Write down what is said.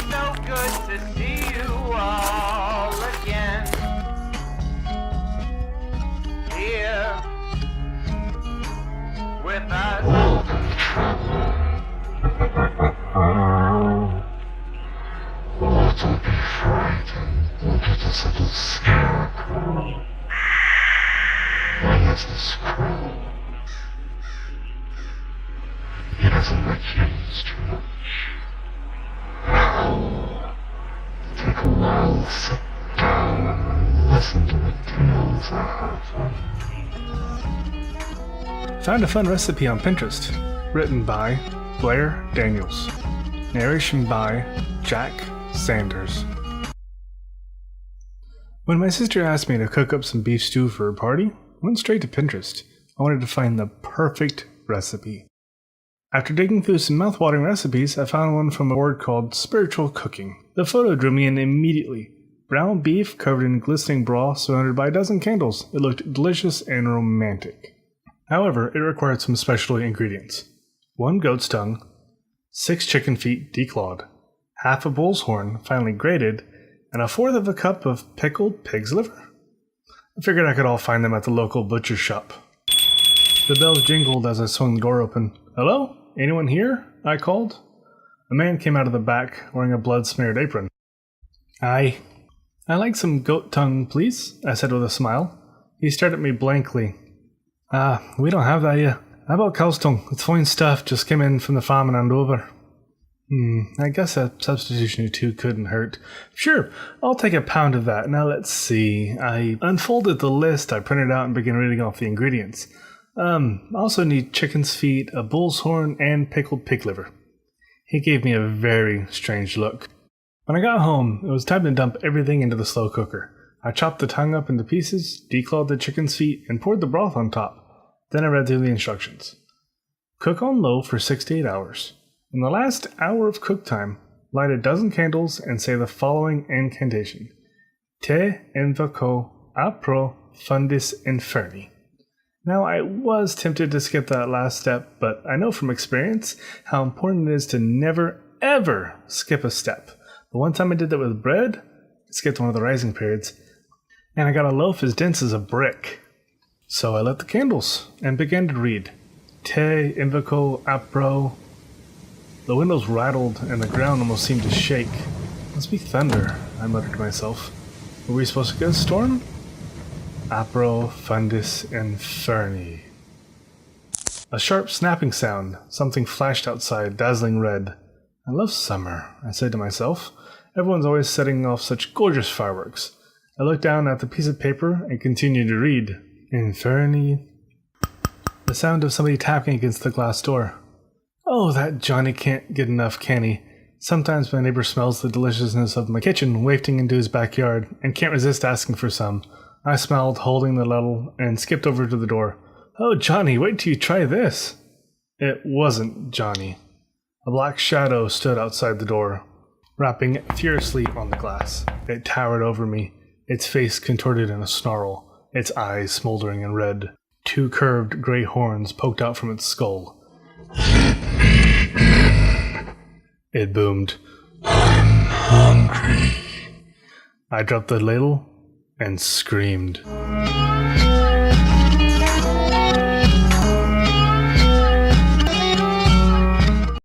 so good to see you all again. Here with us. Don't be frightened. Look at this little scarecrow. Why is this crow? He doesn't like humans too much. Now, take a while, sit down, and listen to the tales I have. Found a fun recipe on Pinterest. Written by Blair Daniels. Narration by Jack Sanders. When my sister asked me to cook up some beef stew for her party, I went straight to Pinterest. I wanted to find the perfect recipe. After digging through some mouth-watering recipes, I found one from a board called Spiritual Cooking. The photo drew me in immediately. Brown beef covered in glistening broth surrounded by a dozen candles. It looked delicious and romantic. However, it required some specialty ingredients. 1 goat's tongue, 6 chicken feet declawed, half a bull's horn finely grated, and 1/4 cup of pickled pig's liver. I figured I could all find them at the local butcher shop. The bells jingled as I swung the door open. "Hello? Anyone here?" I called. A man came out of the back, wearing a blood-smeared apron. "Aye. I'd like some goat tongue, please," I said with a smile. He stared at me blankly. We don't have that here. How about cow's tongue? It's fine stuff, just came in from the farm in Andover." I guess a substitution or two couldn't hurt. "Sure, I'll take a pound of that. Now let's see." I unfolded the list I printed out and began reading off the ingredients. Also need chicken's feet, a bull's horn, and pickled pig liver. He gave me a very strange look. When I got home, it was time to dump everything into the slow cooker. I chopped the tongue up into pieces, declawed the chicken's feet, and poured the broth on top. Then I read through the instructions. Cook on low for 6 to 8 hours. In the last hour of cook time, light a dozen candles and say the following incantation. Te invoco a pro fundis inferni. Now, I was tempted to skip that last step, but I know from experience how important it is to never, ever skip a step. The one time I did that with bread, I skipped one of the rising periods, and I got a loaf as dense as a brick. So I lit the candles and began to read. Te invoco a pro. The windows rattled and the ground almost seemed to shake. "Must be thunder," I muttered to myself. "Were we supposed to get a storm?" Apro fundis inferni. A sharp snapping sound. Something flashed outside, dazzling red. "I love summer," I said to myself. "Everyone's always setting off such gorgeous fireworks." I looked down at the piece of paper and continued to read. Inferni. The sound of somebody tapping against the glass door. "Oh, that Johnny can't get enough, can he? Sometimes my neighbor smells the deliciousness of my kitchen wafting into his backyard and can't resist asking for some." I smiled, holding the ladle, and skipped over to the door. "Oh, Johnny, wait till you try this." It wasn't Johnny. A black shadow stood outside the door, rapping furiously on the glass. It towered over me, its face contorted in a snarl, its eyes smoldering and red. 2 curved gray horns poked out from its skull. It boomed. I'm hungry. I dropped the ladle and screamed.